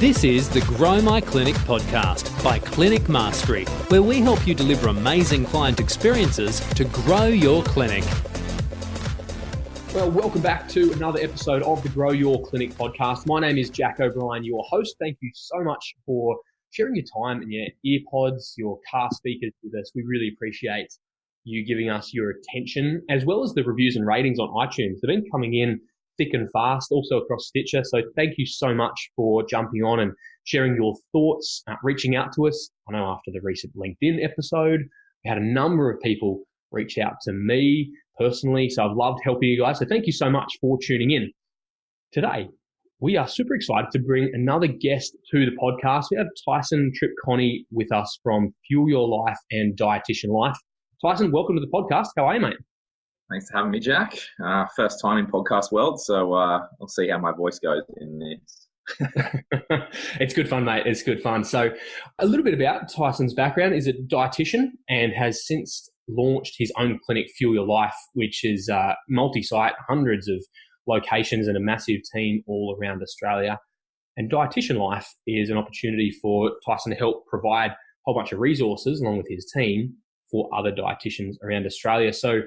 This is the Grow My Clinic podcast by Clinic Mastery, where we help you deliver amazing client experiences to grow your clinic. Well, welcome back to another episode of the Grow Your Clinic podcast. My name is Jack O'Brien, your host. Thank you so much for sharing your time and your earpods, your car speakers with us. We really appreciate you giving us your attention, as well as the reviews and ratings on iTunes. They've been coming in thick and fast, also across Stitcher. So thank you so much for jumping on and sharing your thoughts, reaching out to us. I know after the recent LinkedIn episode, we had a number of people reach out to me personally. So I've loved helping you guys. So thank you so much for tuning in. Today, we are super excited to bring another guest to the podcast. We have Tyson Tripconi with us from Fuel Your Life and Dietitian Life. Tyson, welcome to the podcast. How are you, mate? Thanks for having me, Jack. First time in podcast world, so I'll see how my voice goes in this. It's good fun, mate. It's good fun. So a little bit about Tyson's background. Is a dietitian and has since launched his own clinic, Fuel Your Life, which is multi-site, hundreds of locations and a massive team all around Australia. And Dietician Life is an opportunity for Tyson to help provide a whole bunch of resources along with his team for other dietitians around Australia. So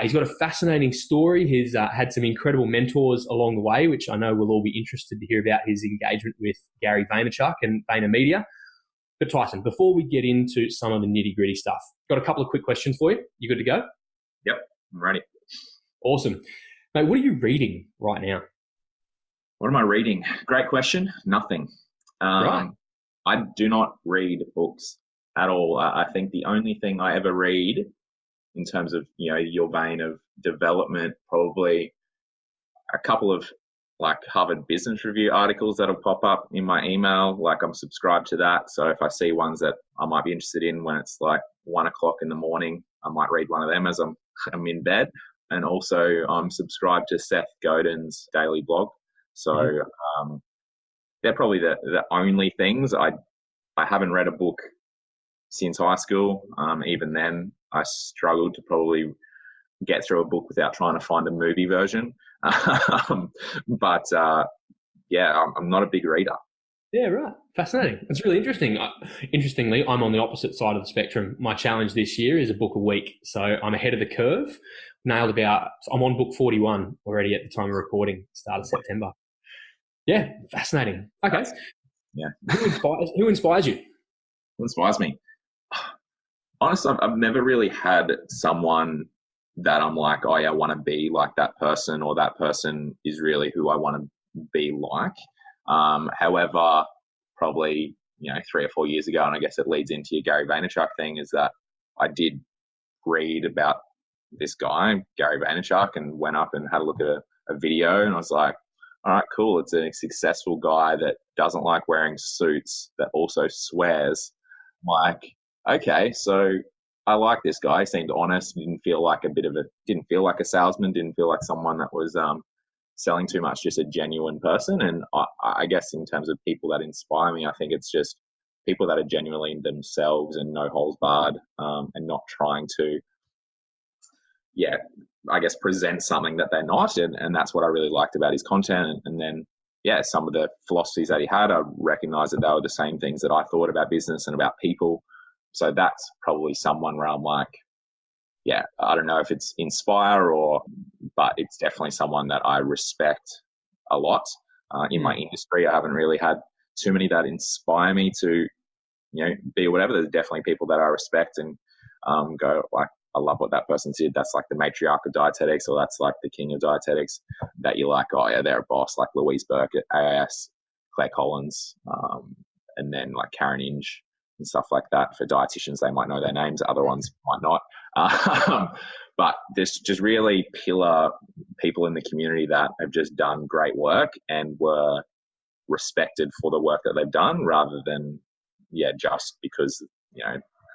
he's got a fascinating story. He's had some incredible mentors along the way, which I know we'll all be interested to hear about his engagement with Gary Vaynerchuk and VaynerMedia. But Tyson, before we get into some of the nitty-gritty stuff, got a couple of quick questions for you. You good to go? Yep, I'm ready. Awesome. Mate, what are you reading right now? What am I reading? Great question. Nothing. Right. I do not read books at all. I think the only thing I ever read in terms of, your vein of development, probably a couple of like Harvard Business Review articles that'll pop up in my email. Like I'm subscribed to that. So if I see ones that I might be interested in when it's like 1 o'clock in the morning, I might read one of them as I'm in bed. And also I'm subscribed to Seth Godin's daily blog. So they're probably the only things. I haven't read a book since high school. Even then, I struggled to probably get through a book without trying to find a movie version. I'm not a big reader. Yeah, right. Fascinating. It's really interesting. Interestingly, I'm on the opposite side of the spectrum. My challenge this year is a book a week. So I'm ahead of the curve. I'm on book 41 already at the time of recording, start of September. Yeah, fascinating. Okay. Yeah. Who inspires you? Who inspires me? Honestly, I've never really had someone that I'm like, oh yeah, I want to be like that person, or that person is really who I want to be like. However, probably, 3 or 4 years ago, and I guess it leads into your Gary Vaynerchuk thing, is that I did read about this guy, Gary Vaynerchuk, and went up and had a look at a video, and I was like, all right, cool. It's a successful guy that doesn't like wearing suits, that also swears. I'm like, okay, so I like this guy. He seemed honest. Didn't feel like a salesman. Didn't feel like someone that was selling too much. Just a genuine person. And I guess in terms of people that inspire me, I think it's just people that are genuinely themselves and no holes barred, and not trying to, present something that they're not. And that's what I really liked about his content. And then, some of the philosophies that he had, I recognized that they were the same things that I thought about business and about people. So that's probably someone where I'm like, I don't know if it's inspire but it's definitely someone that I respect a lot. In my industry, I haven't really had too many that inspire me to, be whatever. There's definitely people that I respect and go like, I love what that person did. That's like the matriarch of dietetics, or that's like the king of dietetics, that you're like, oh yeah, they're a boss, like Louise Burke at AIS, Claire Collins, and then like Karen Inge and stuff like that. For dietitians, they might know their names, other ones might not. But there's just really pillar people in the community that have just done great work and were respected for the work that they've done, rather than, just because,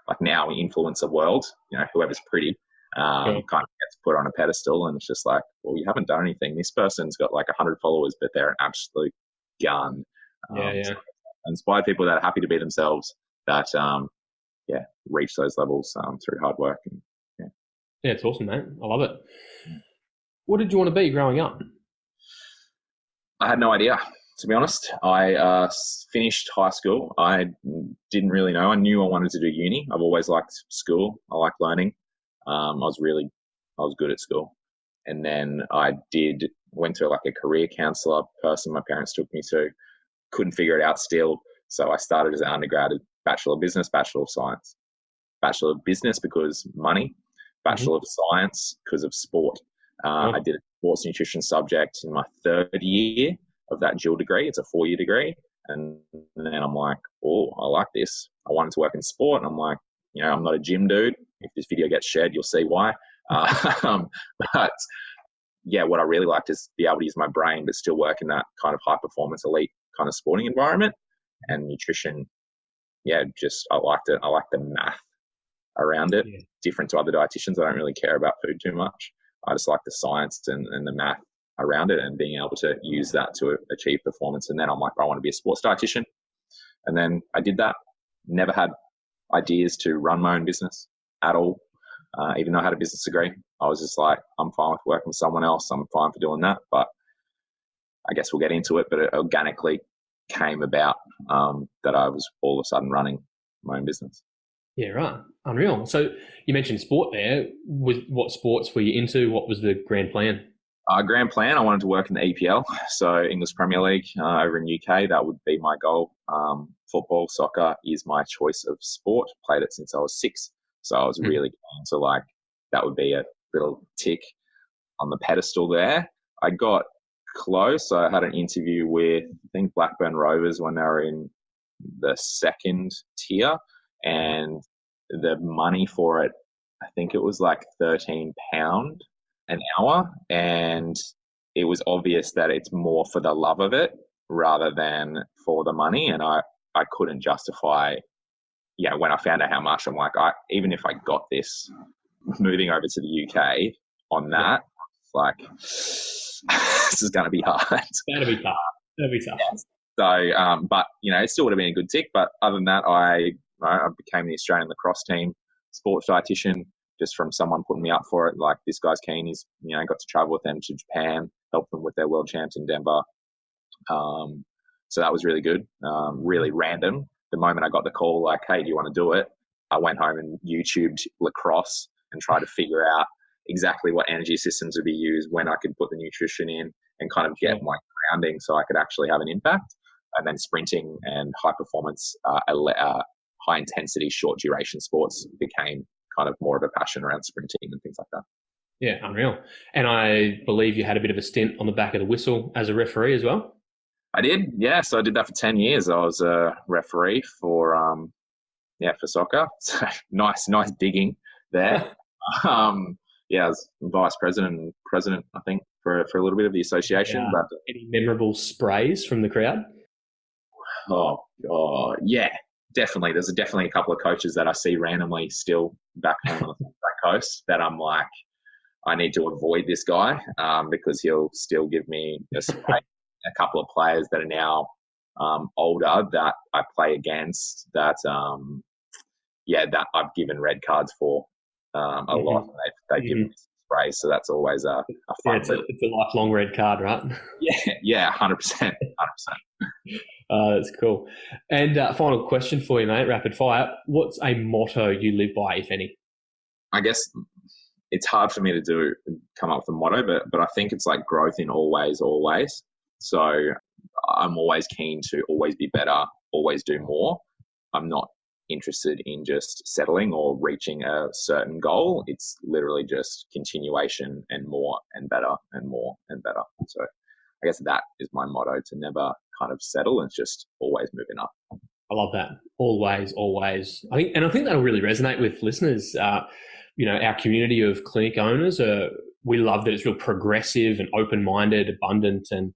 like now we influence the world, whoever's pretty kind of gets put on a pedestal, and it's just like, well, you haven't done anything. This person's got like 100 followers, but they're an absolute gun. So inspired people that are happy to be themselves, that reach those levels through hard work. And it's awesome, mate. I love it. What did you want to be growing up? I had no idea. to be honest. I finished high school. I didn't really know. I knew I wanted to do uni. I've always liked school. I like learning. I was good at school. And then went to like a career counselor person my parents took me to. Couldn't figure it out still. So I started as an undergrad, Bachelor of Business, Bachelor of Science. Bachelor of Business because money, Bachelor of Science because of sport. I did a sports nutrition subject in my third year of that dual degree. It's a 4-year degree. And then I'm like, oh, I like this. I wanted to work in sport. And I'm like, I'm not a gym dude. If this video gets shared, you'll see why. But yeah, what I really liked is be able to use my brain, but still work in that kind of high performance elite kind of sporting environment. And nutrition, yeah, I liked it. I like the math around it. Yeah. Different to other dietitians, I don't really care about food too much. I just like the science and the math around it and being able to use that to achieve performance. And then I'm like, I want to be a sports dietitian. And then I did that. Never had ideas to run my own business at all. Even though I had a business degree, I was just like, I'm fine with working with someone else. I'm fine for doing that. But I guess we'll get into it. But it organically came about that I was all of a sudden running my own business. Yeah, right. Unreal. So you mentioned sport there. What sports were you into? What was the grand plan? Grand plan, I wanted to work in the EPL, so English Premier League over in UK. That would be my goal. Football, soccer is my choice of sport. Played it since I was 6. So I was really keen to that would be a little tick on the pedestal there. I got close. I had an interview with, I think, Blackburn Rovers when they were in the 2nd tier, and the money for it, I think it was like £13 an hour, and it was obvious that it's more for the love of it rather than for the money. And I couldn't justify, when I found out how much, I'm like, even if I got this, moving over to the UK on that, this is going to be hard. It's going to be tough. It'll be tough. Yeah. So, but it still would have been a good tick. But other than that, I became the Australian lacrosse team sports dietitian just from someone putting me up for it. Like, this guy's keen. He's got to travel with them to Japan, help them with their world champs in Denver. So that was really good. Really random. The moment I got the call, like, hey, do you want to do it? I went home and YouTubed lacrosse and tried to figure out exactly what energy systems would be used, when I could put the nutrition in, and kind of get my grounding so I could actually have an impact. And then sprinting and high performance, high intensity, short duration sports became kind of more of a passion around sprinting and things like that. Yeah, unreal. And I believe you had a bit of a stint on the back of the whistle as a referee as well? I did, yeah. So I did that for 10 years. I was a referee for soccer. So nice digging there. I was vice president and president, I think, for a little bit of the association. Yeah. But any memorable sprays from the crowd? Oh, yeah, definitely. There's definitely a couple of coaches that I see randomly still back home on the coast that I'm like, I need to avoid this guy because he'll still give me a spray. A couple of players that are now older that I play against that that I've given red cards for a lot. They've given me spray, so that's always a fun. It's a lifelong red card, right? Yeah, 100%. That's cool. And final question for you, mate, rapid fire. What's a motto you live by, if any? I guess it's hard for me to come up with a motto, but I think it's like growth in all ways, always. So I'm always keen to always be better, always do more. I'm not interested in just settling or reaching a certain goal. It's literally just continuation and more and better and more and better. So I guess that is my motto, to never kind of settle and just always moving up. I love that. Always, always. I think that'll really resonate with listeners. Our community of clinic owners, we love that it's real progressive and open-minded, abundant, and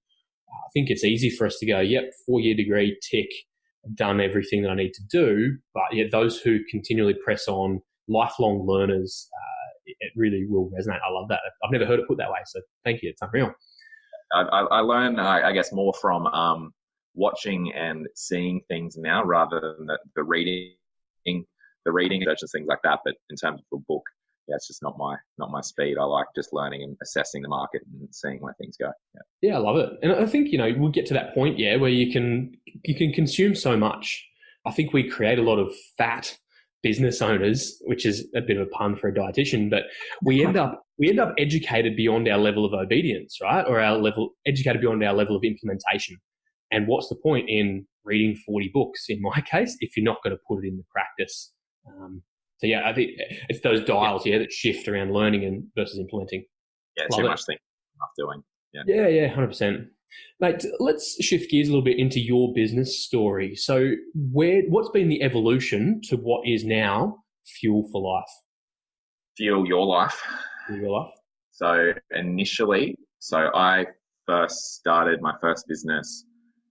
I think it's easy for us to go, yep, 4-year degree, tick, I've done everything that I need to do. But yet those who continually press on, lifelong learners, it really will resonate. I love that. I've never heard it put that way. So thank you. It's unreal. I learn, I guess, more from watching and seeing things now rather than the reading, search and things like that. But in terms of a book, yeah, it's just not my speed. I like just learning and assessing the market and seeing where things go. Yeah. Yeah, I love it. And I think, we'll get to that point, where you can consume so much. I think we create a lot of fat business owners, which is a bit of a pun for a dietitian, but we end up educated beyond our level of obedience, right? Or educated beyond our level of implementation. And what's the point in reading 40 books, in my case, if you're not going to put it into practice? So yeah, I think it's those dials, that shift around learning and versus implementing. Yeah, too much thinking, not doing. Yeah, 100%. Mate, let's shift gears a little bit into your business story. So what's been the evolution to what is now Fuel for Life? Fuel Your Life. Fuel Your Life. So initially, I first started my first business,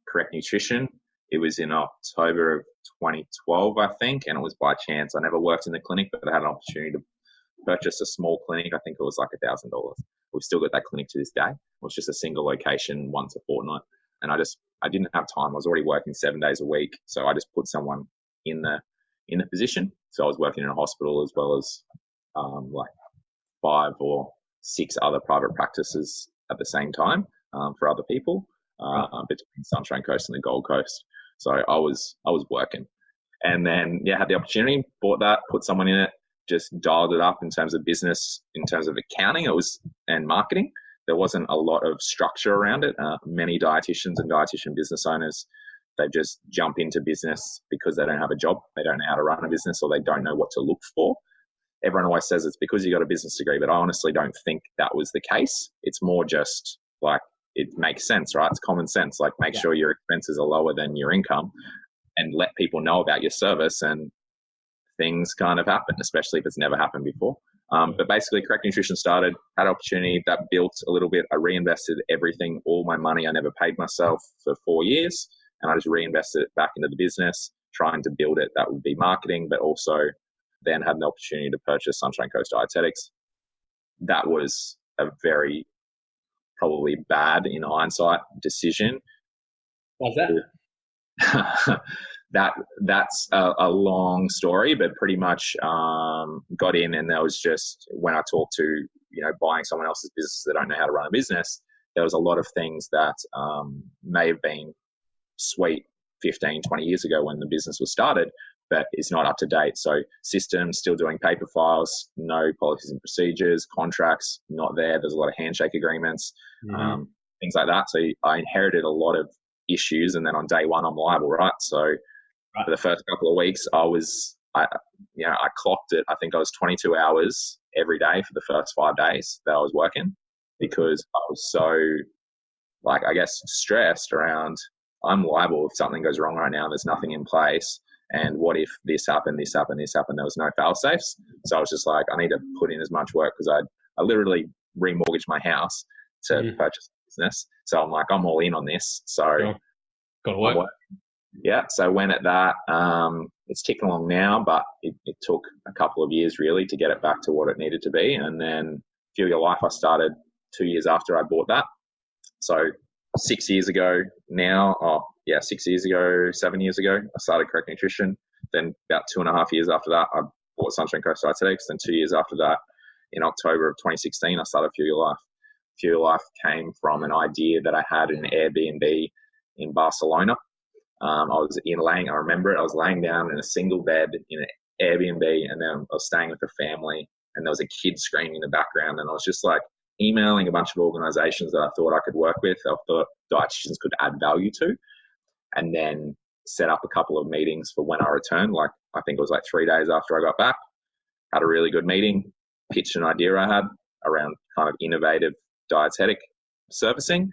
Correct Nutrition. It was in October of 2012, I think, and it was by chance. I never worked in the clinic, but I had an opportunity to purchase a small clinic. I think it was like $1,000. We've still got that clinic to this day. It was just a single location once a fortnight. And I didn't have time. I was already working 7 days a week. So I just put someone in the position. So I was working in a hospital as well as like 5 or 6 other private practices at the same time for other people between Sunshine Coast and the Gold Coast. So I was working. And then, had the opportunity, bought that, put someone in it, just dialed it up in terms of business, in terms of accounting, and marketing. There wasn't a lot of structure around it. Many dietitians and dietitian business owners, they just jump into business because they don't have a job. They don't know how to run a business, or they don't know what to look for. Everyone always says it's because you got a business degree, but I honestly don't think that was the case. It's more just like, it makes sense, right? It's common sense. Like, make sure your expenses are lower than your income and let people know about your service, and things kind of happen, especially if it's never happened before. But basically, Correct Nutrition started, had opportunity, that built a little bit. I reinvested everything, all my money. I never paid myself for 4 years, and I just reinvested it back into the business, trying to build it. That would be marketing, but also then had an opportunity to purchase Sunshine Coast Dietetics. That was a very probably bad, in hindsight, decision. Why's that? That's a long story, but pretty much got in, and there was just, when I talked to buying someone else's business that don't know how to run a business, there was a lot of things that may have been sweet 15, 20 years ago when the business was started, but it's not up to date. So systems, still doing paper files, no policies and procedures, contracts not there. There's a lot of handshake agreements, things like that. So I inherited a lot of issues, and then on day one I'm liable, right? So for the first couple of weeks, I clocked it. I think I was 22 hours every day for the first 5 days that I was working, because I was so, I guess, stressed around, I'm liable if something goes wrong right now. There's nothing in place. And what if this happened, this happened, this happened? There was no fail safes. So I was just like, I need to put in as much work, because I literally remortgaged my house to purchase a business. So I'm like, I'm all in on this. So got to work. Yeah, so went at that. It's ticking along now, but it took a couple of years really to get it back to what it needed to be. And then Fuel Your Life, I started 2 years after I bought that. So 6 years ago now, 6 years ago, 7 years ago, I started Correct Nutrition. Then about 2.5 years after that, I bought Sunshine Coast Dietetics. Then 2 years after that, in October of 2016, I started Fuel Your Life. Fuel Your Life came from an idea that I had in an Airbnb in Barcelona. I remember it, I was laying down in a single bed in an Airbnb, and then I was staying with a family, and there was a kid screaming in the background, and I was just like emailing a bunch of organizations that I thought I could work with, I thought dietitians could add value to, and then set up a couple of meetings for when I returned. I think it was 3 days after I got back, had a really good meeting, pitched an idea I had around kind of innovative dietetic servicing,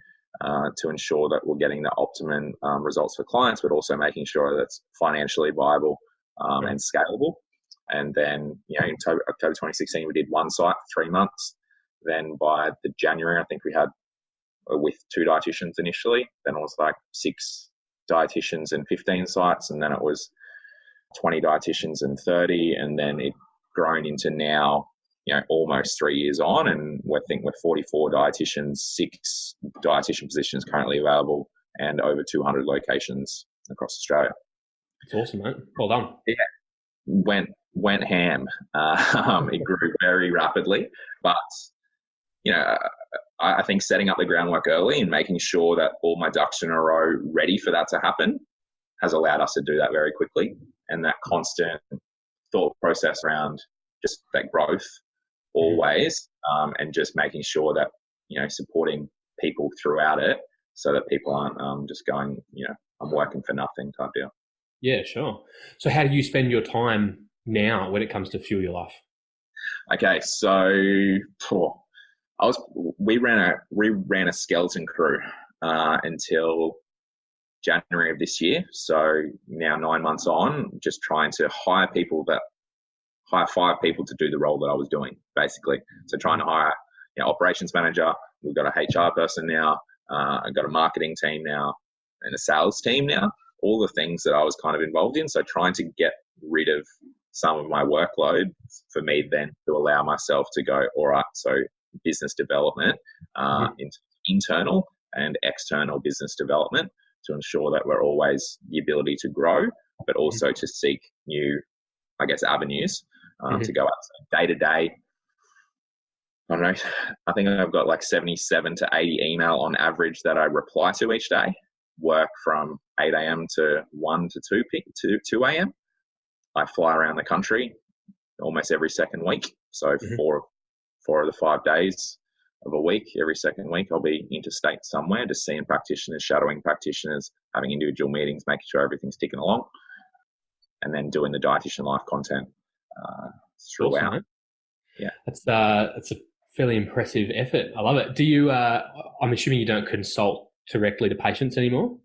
to ensure that we're getting the optimum results for clients, but also making sure that it's financially viable and scalable. And then, in October 2016, we did one site for 3 months. Then by the January, I think we had with 2 dietitians initially. Then it was 6 dietitians and 15 sites. And then it was 20 dietitians and 30. And then it grown into now, almost 3 years on, and we're 44 dietitians, 6 dietitian positions currently available, and over 200 locations across Australia. It's awesome, mate. Well done. Yeah, went went ham. It grew very rapidly, but I think setting up the groundwork early and making sure that all my ducks in a row ready for that to happen has allowed us to do that very quickly. And that constant thought process around just that growth always, and just making sure that, supporting people throughout it so that people aren't just going, I'm working for nothing type deal. Yeah, sure. So how do you spend your time now when it comes to Fuel Your Life? Okay, so we ran a skeleton crew until January of this year. So now 9 months on, just trying to hire 5 people to do the role that I was doing, basically. So trying to hire operations manager. We've got a HR person now. I've got a marketing team now and a sales team now. All the things that I was kind of involved in. So trying to get rid of some of my workload for me then to allow myself to go, all right, so business development, internal and external business development, to ensure that we're always the ability to grow, but also to seek new, avenues to go out. So day to day, I don't know, I think I've got like 77 to 80 email on average that I reply to each day. Work from 8 a.m. to 1 to 2 a.m. I fly around the country almost every second week. So 4 of the 5 days of a week, every second week, I'll be interstate somewhere, just seeing practitioners, shadowing practitioners, having individual meetings, making sure everything's ticking along, and then doing the Dietitian Life content throughout. Awesome, yeah, that's a fairly impressive effort. I love it. Do you? I'm assuming you don't consult directly to patients anymore?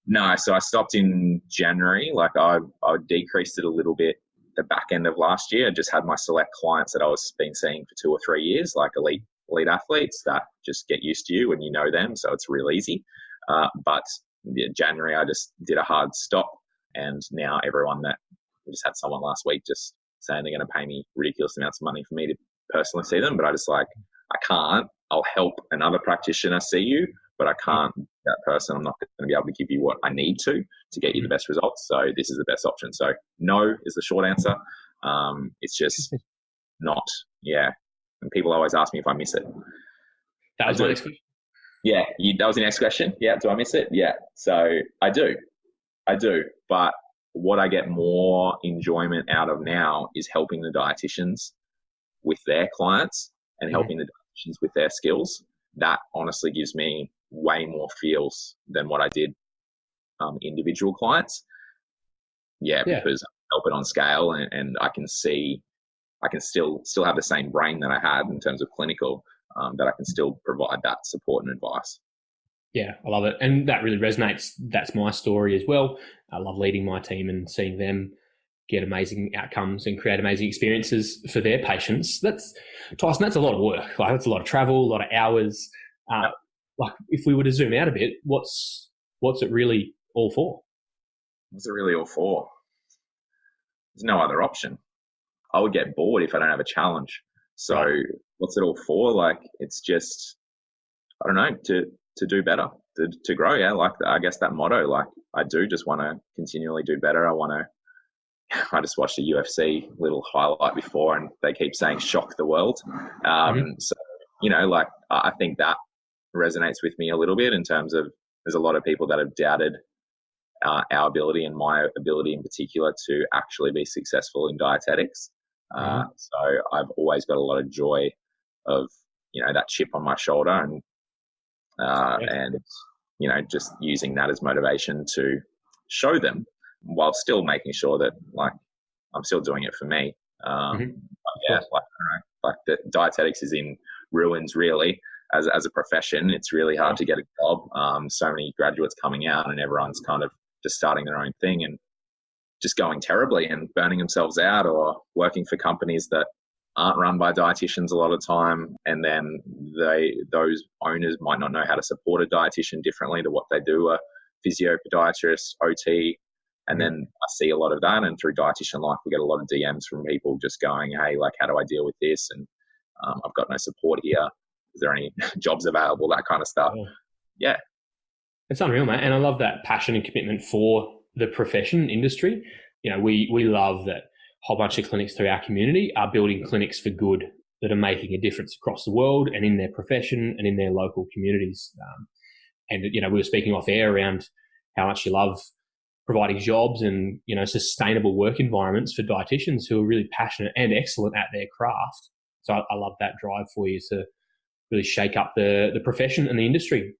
No, so I stopped in January. Like I decreased it a little bit the back end of last year. I just had my select clients that I was been seeing for 2 or 3 years, like elite athletes that just get used to you and you know them, so it's real easy. But January I just did a hard stop, and now we just had someone last week just saying they're going to pay me ridiculous amounts of money for me to personally see them, but I can't. I'll help another practitioner see you, but I can't be that person. I'm not going to be able to give you what I need to get you the best results. So this is the best option. So no is the short answer. It's just not, And people always ask me if I miss it. That was my next question. Yeah, that was the next question. Yeah, do I miss it? Yeah, so I do. But what I get more enjoyment out of now is helping the dietitians with their clients and helping the dietitians with their skills. That honestly gives me way more feels than what I did individual clients. Because I help it on scale, and I can still have the same brain that I had in terms of clinical, that I can still provide that support and advice. Yeah, I love it. And that really resonates. That's my story as well. I love leading my team and seeing them get amazing outcomes and create amazing experiences for their patients. Tyson, that's a lot of work. Like, that's a lot of travel, a lot of hours. Like, if we were to zoom out a bit, what's it really all for? What's it really all for? There's no other option. I would get bored if I don't have a challenge. So what's it all for? Like, it's just, I don't know, to do better, to grow. Yeah. Like, I guess that motto, like, I do just want to continually do better. I just watched a UFC little highlight before, and they keep saying shock the world. So, like, I think that resonates with me a little bit in terms of there's a lot of people that have doubted our ability, and my ability in particular, to actually be successful in dietetics. So I've always got a lot of joy of, that chip on my shoulder, and just using that as motivation to show them, while still making sure that, like, I'm still doing it for me. Like the dietetics is in ruins, really, as a profession. It's really hard to get a job. So many graduates coming out, and everyone's kind of just starting their own thing and just going terribly and burning themselves out, or working for companies that aren't run by dietitians a lot of time. And then those owners might not know how to support a dietitian differently to what they do a physio, podiatrist, OT. And then I see a lot of that. And through Dietitian Life, we get a lot of DMs from people just going, hey, like, how do I deal with this? And I've got no support here. Is there any jobs available? That kind of stuff. Yeah. It's unreal, mate. And I love that passion and commitment for the profession industry. We love that whole bunch of clinics through our community are building clinics for good that are making a difference across the world and in their profession and in their local communities. And, we were speaking off air around how much you love providing jobs and, sustainable work environments for dietitians who are really passionate and excellent at their craft. So I love that drive for you to really shake up the profession and the industry.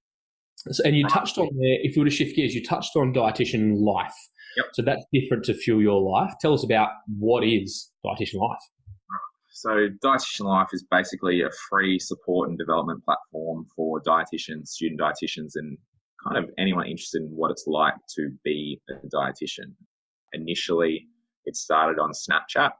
So, and you touched on there, if you were to shift gears, you touched on Dietitian Life. Yep. So that's different to Fuel Your Life. Tell us about what is Dietitian Life. So Dietitian Life is basically a free support and development platform for dietitians, student dietitians, and kind of anyone interested in what it's like to be a dietitian. Initially, it started on Snapchat.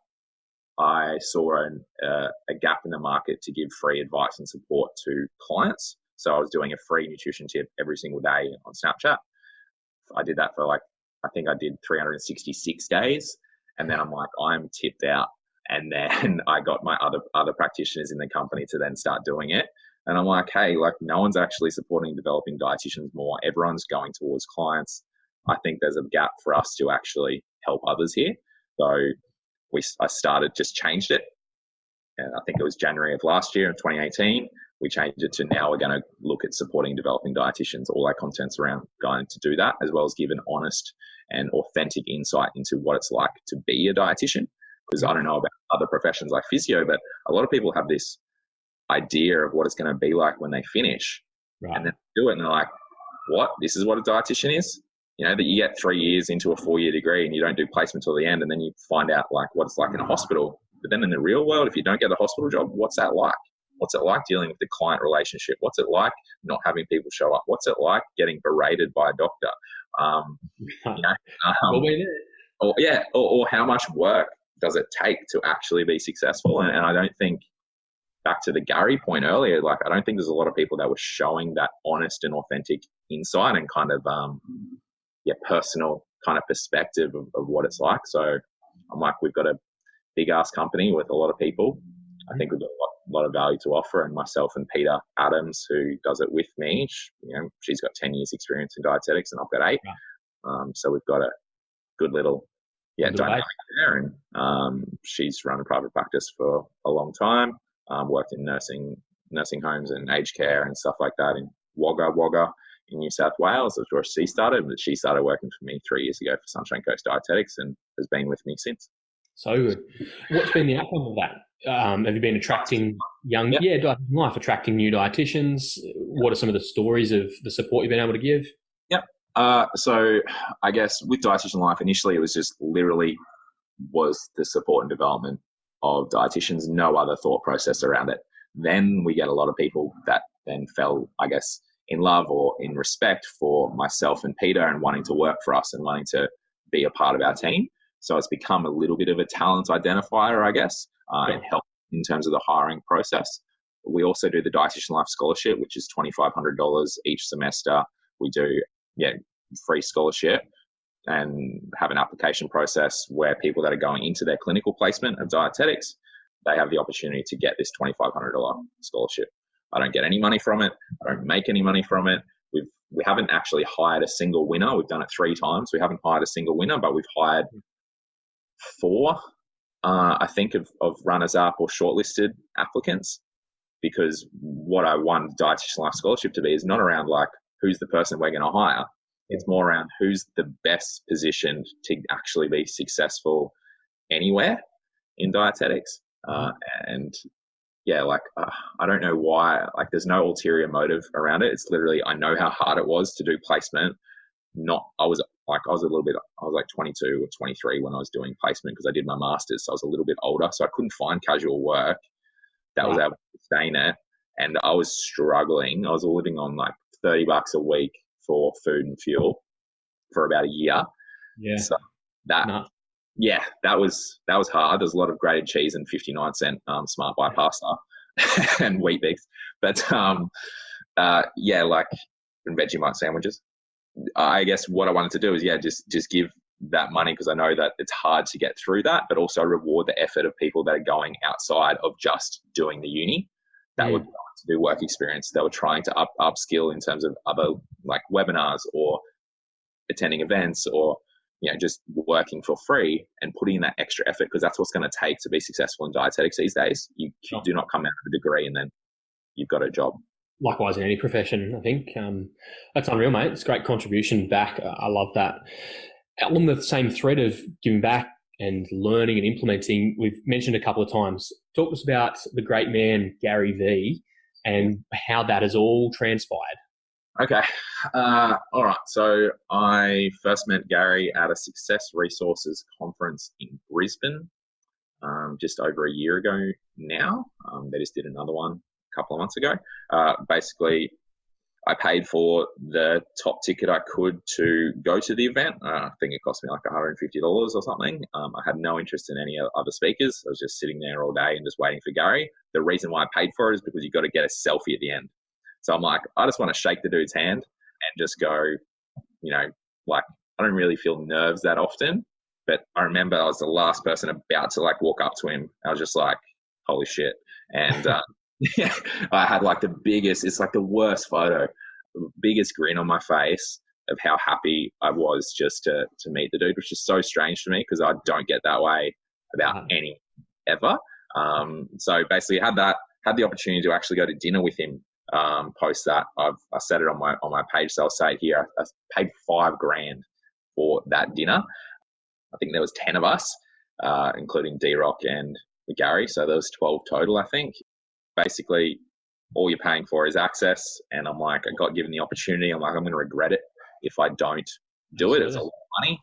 I saw a gap in the market to give free advice and support to clients. So I was doing a free nutrition tip every single day on Snapchat. I did that for I think I did 366 days. And then I'm like, I'm tipped out. And then I got my other practitioners in the company to then start doing it. And I'm like, hey, no one's actually supporting developing dietitians more. Everyone's going towards clients. I think there's a gap for us to actually help others here. So I changed it. And I think it was January of last year in 2018. We changed it to now we're going to look at supporting developing dietitians. All our content's around going to do that, as well as give an honest and authentic insight into what it's like to be a dietitian. Because I don't know about other professions like physio, but a lot of people have this idea of what it's going to be like when they finish. Right. And then they do it and they're like, what? This is what a dietitian is? That you get 3 years into a 4-year degree and you don't do placement till the end, and then you find out what it's like in a hospital. But then in the real world, if you don't get a hospital job, what's that like? What's it like dealing with the client relationship? What's it like not having people show up? What's it like getting berated by a doctor? Or how much work does it take to actually be successful? And I don't think, back to the Gary point earlier, I don't think there's a lot of people that were showing that honest and authentic insight and kind of, personal kind of perspective of what it's like. So I'm like, we've got a big ass company with a lot of people. I think we've got a lot of value to offer. And myself and Peter Adams, who does it with me, she's got 10 years experience in dietetics and I've got 8. Yeah. So we've got a good little dynamic there. And she's run a private practice for a long time, worked in nursing homes and aged care and stuff like that in Wagga in New South Wales. That's where she started, but she started working for me 3 years ago for Sunshine Coast Dietetics and has been with me since. So good. What's been the outcome of that? Have you been attracting Dietitian Life, attracting new dietitians? What are some of the stories of the support you've been able to give? Yep. So I guess with Dietitian Life, initially it was just literally was the support and development of dietitians, no other thought process around it. Then we get a lot of people that then fell, I guess, in love or in respect for myself and Peter and wanting to work for us and wanting to be a part of our team. So it's become a little bit of a talent identifier, I guess, and help in terms of the hiring process. We also do the Dietitian Life Scholarship, which is $2,500 each semester. We do free scholarship and have an application process where people that are going into their clinical placement of dietetics, they have the opportunity to get this $2,500 scholarship. I don't get any money from it. I don't make any money from it. We haven't actually hired a single winner. We've done it 3 times. We haven't hired a single winner, but we've hired 4, I think, of runners-up or shortlisted applicants, because what I want Dietitian Life Scholarship to be is not around who's the person we're going to hire. It's more around who's the best positioned to actually be successful anywhere in dietetics. I don't know why, there's no ulterior motive around it. It's literally, I know how hard it was to do placement. I was 22 or 23 when I was doing placement because I did my master's. So I was a little bit older. So I couldn't find casual work that was able to sustain it. And I was struggling. I was living on $30 a week for food and fuel for about a year. Yeah. So that was hard. There's a lot of grated cheese and 59-cent Smart Buy pasta and Weet-Bix. But and Vegemite sandwiches. I guess what I wanted to do is just give that money, because I know that it's hard to get through that, but also reward the effort of people that are going outside of just doing the uni, that were going to do work experience, that were trying to upskill in terms of other webinars or attending events or just working for free and putting in that extra effort, because that's what's going to take to be successful in dietetics these days. You do not come out of a degree and then you've got a job. Likewise in any profession, I think. That's unreal, mate. It's a great contribution back. I love that. Along the same thread of giving back and learning and implementing, we've mentioned a couple of times, talk to us about the great man, Gary Vee, and how that has all transpired. Okay. All right. So I first met Gary at a Success Resources conference in Brisbane just over a year ago now. They just did another one a couple of months ago. Basically, I paid for the top ticket I could to go to the event. I think it cost me like $150 or something. I had no interest in any other speakers. I was just sitting there all day and just waiting for Gary. The reason why I paid for it is because you've got to get a selfie at the end. So I'm like, I just want to shake the dude's hand and just go, like, I don't really feel nerves that often. But I remember I was the last person about to like walk up to him. I was just like, holy shit. And I had like it's like the worst photo, biggest grin on my face of how happy I was just to meet the dude, which is so strange to me because I don't get that way about any ever. So basically had the opportunity to actually go to dinner with him. Post that, I said it on my page, so I'll say it here. I paid $5,000 for that dinner. I think there was 10 of us, including D-Rock and Gary, so there was 12 total, I think. Basically, all you're paying for is access, and I'm like, I got given the opportunity. I'm like, I'm going to regret it if I don't do it. It's a lot of money,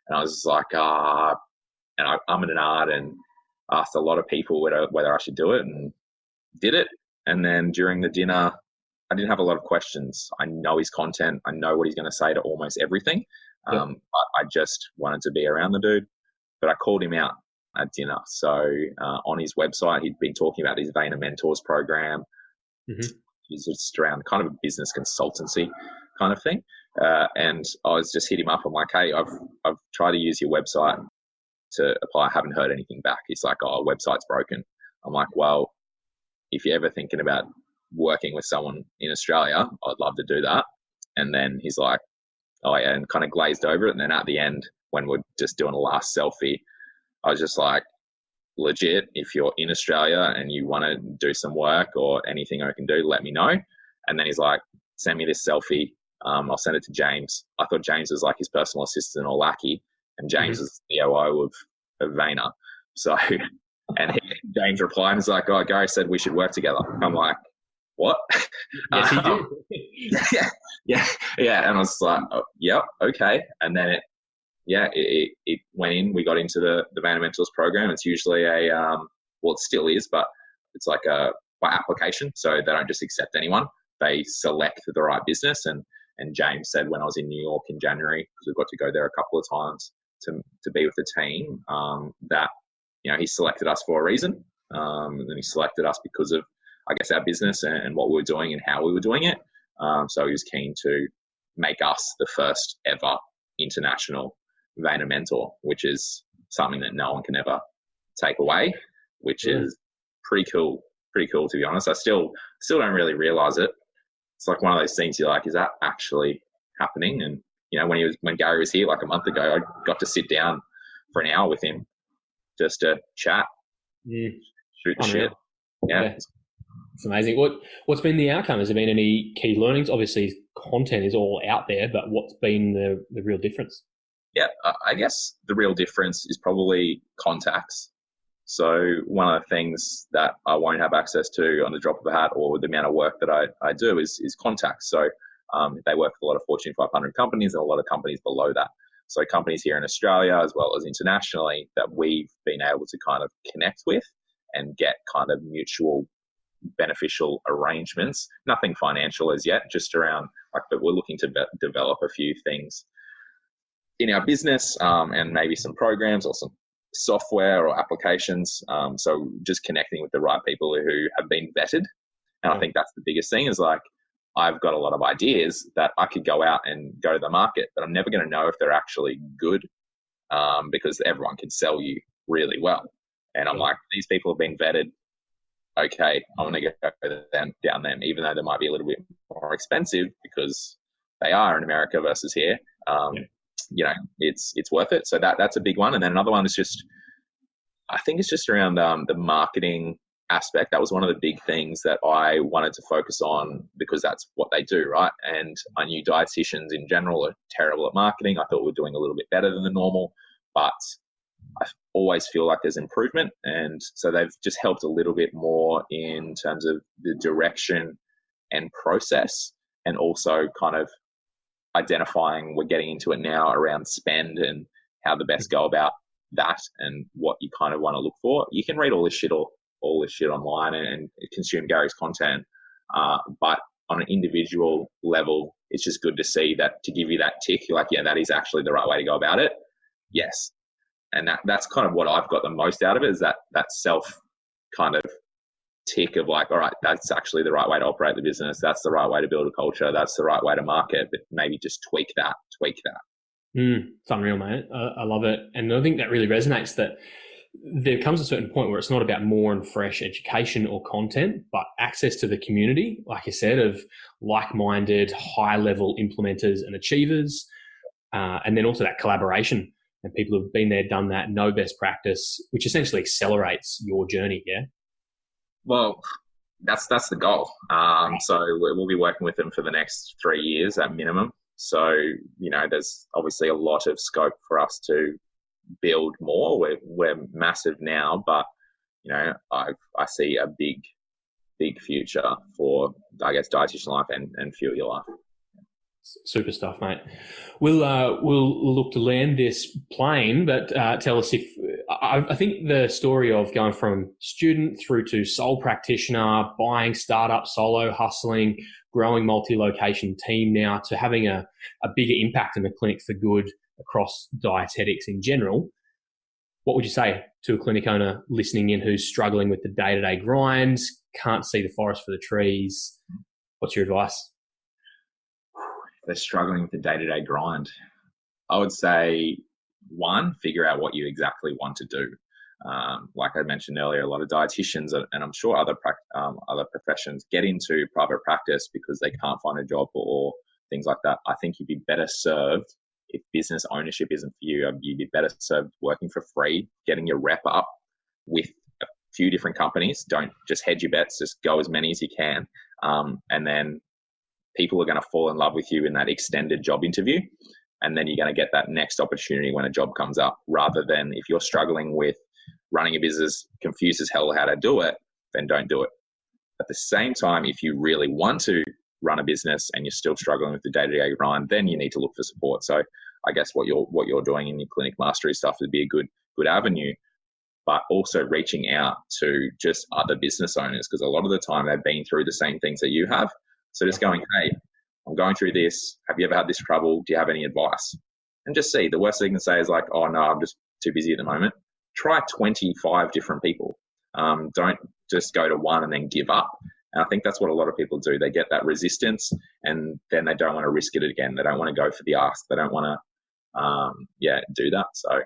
and I was just like, and I'm an art and asked a lot of people whether I should do it, and did it. And then during the dinner, I didn't have a lot of questions. I know his content. I know what he's going to say to almost everything. But I just wanted to be around the dude. But I called him out at dinner. So on his website, he'd been talking about his Vayner Mentors program. Mm-hmm. He's just around kind of a business consultancy kind of thing. And I was just hit him up. I'm like, hey, I've tried to use your website to apply. I haven't heard anything back. He's like, oh, website's broken. I'm like, well, if you're ever thinking about working with someone in Australia, I'd love to do that. And then he's like, oh yeah, and kind of glazed over it. And then at the end, when we're just doing a last selfie, I was just like, legit, if you're in Australia and you want to do some work or anything I can do, let me know. And then he's like, send me this selfie. I'll send it to James. I thought James was like his personal assistant or lackey, and James is the COO of Vayner. So, and James replied and was like, oh, Gary said we should work together. I'm like, what? Yes, he did. Yeah. And I was like, oh, yep, okay. And then it went in. We got into the Vayner Mentors program. It's usually it still is, but it's like by application. So they don't just accept anyone. They select the right business. And James said when I was in New York in January, because we've got to go there a couple of times to be with the team, that he selected us for a reason. And then he selected us because of, I guess, our business and what we were doing and how we were doing it. So he was keen to make us the first ever international Vayner mentor, which is something that no one can ever take away, which is pretty cool to be honest. I still don't really realize it. It's like one of those things you're like, is that actually happening? And when Gary was here like a month ago, I got to sit down for an hour with him just to chat, shoot the shit. Yeah. It's amazing. What's been the outcome? Has there been any key learnings? Obviously, content is all out there, but what's been the real difference? Yeah, I guess the real difference is probably contacts. So one of the things that I won't have access to on the drop of a hat or with the amount of work that I do is contacts. So they work with a lot of Fortune 500 companies and a lot of companies below that. So companies here in Australia as well as internationally that we've been able to kind of connect with and get kind of mutual beneficial arrangements. Nothing financial as yet, just around but we're looking to develop a few things in our business and maybe some programs or some software or applications. So just connecting with the right people who have been vetted. And I think that's the biggest thing is like, I've got a lot of ideas that I could go out and go to the market, but I'm never going to know if they're actually good because everyone can sell you really well. And I'm like, these people have been vetted. Okay, I'm going to go down them, even though they might be a little bit more expensive because they are in America versus here. it's worth it. So that's a big one. And then another one is just, I think it's just around the marketing aspect. That was one of the big things that I wanted to focus on because that's what they do, right? And I knew dietitians in general are terrible at marketing. I thought we were doing a little bit better than the normal, but I always feel like there's improvement. And so they've just helped a little bit more in terms of the direction and process, and also kind of identifying, we're getting into it now, around spend and how the best go about that and what you kind of want to look for. You can read all this shit online and consume Gary's content. But on an individual level, it's just good to see that, to give you that tick. You're like, yeah, that is actually the right way to go about it. Yes. And that's kind of what I've got the most out of it, is that self kind of tick of like, all right, that's actually the right way to operate the business. That's the right way to build a culture. That's the right way to market, but maybe just tweak that. It's unreal, mate. I love it. And I think that really resonates, that there comes a certain point where it's not about more and fresh education or content, but access to the community, like you said, of like-minded, high-level implementers and achievers, and then also that collaboration and people who've been there, done that, know best practice, which essentially accelerates your journey, yeah? Well, that's the goal. So we'll be working with them for the next 3 years at minimum. So, there's obviously a lot of scope for us to build more. We're massive now, but, I see a big future for, I guess, Dietitian Life and Fuel Your Life. Super stuff, mate. We'll look to land this plane, but tell us if I think the story of going from student through to sole practitioner, buying startup, solo hustling, growing multi-location team now, to having a bigger impact in the clinic for good across dietetics in general. What would you say to a clinic owner listening in who's struggling with the day-to-day grinds, can't see the forest for the trees? What's your advice? They're struggling with the day-to-day grind. I would say, one, figure out what you exactly want to do. Like I mentioned earlier, a lot of dietitians, and I'm sure other professions, get into private practice because they can't find a job or things like that. I think you'd be better served if business ownership isn't for you. You'd be better served working for free, getting your rep up with a few different companies. Don't just hedge your bets, just go as many as you can. And then people are going to fall in love with you in that extended job interview. And then you're going to get that next opportunity when a job comes up, rather than if you're struggling with running a business, confused as hell how to do it, then don't do it. At the same time, if you really want to run a business and you're still struggling with the day-to-day grind, then you need to look for support. So I guess what you're doing in your clinic mastery stuff would be a good avenue, but also reaching out to just other business owners, because a lot of the time they've been through the same things that you have. So just going, hey, I'm going through this. Have you ever had this trouble? Do you have any advice? And just see. The worst they can say is like, oh, no, I'm just too busy at the moment. Try 25 different people. Don't just go to one and then give up. And I think that's what a lot of people do. They get that resistance and then they don't want to risk it again. They don't want to go for the ask. They don't want to, do that. So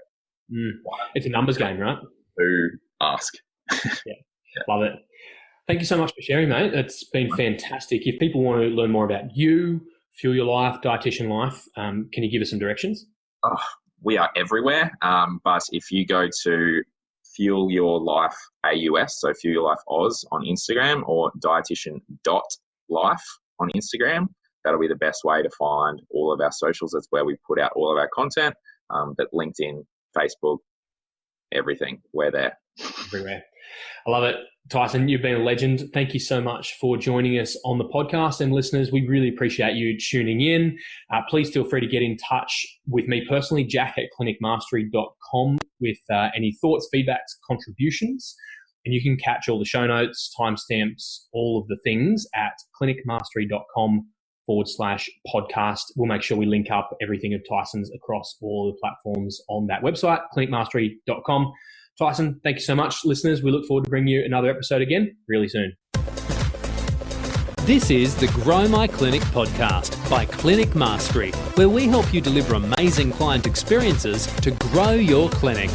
it's a numbers game, right? Who ask? Yeah. Love it. Thank you so much for sharing, mate. It's been fantastic. If people want to learn more about you, Fuel Your Life, Dietitian Life, can you give us some directions? Oh, we are everywhere. But if you go to Fuel Your Life AUS, so Fuel Your Life Oz on Instagram, or dietitian.life on Instagram, that'll be the best way to find all of our socials. That's where we put out all of our content. But LinkedIn, Facebook, everything, we're there. Everywhere. I love it. Tyson, you've been a legend. Thank you so much for joining us on the podcast. And listeners, we really appreciate you tuning in. Please feel free to get in touch with me personally, jack@clinicmastery.com, with any thoughts, feedbacks, contributions. And you can catch all the show notes, timestamps, all of the things at clinicmastery.com/podcast. We'll make sure we link up everything of Tyson's across all the platforms on that website, clinicmastery.com. Tyson, thank you so much. Listeners, we look forward to bringing you another episode again really soon. This is the Grow My Clinic podcast by Clinic Mastery, where we help you deliver amazing client experiences to grow your clinic.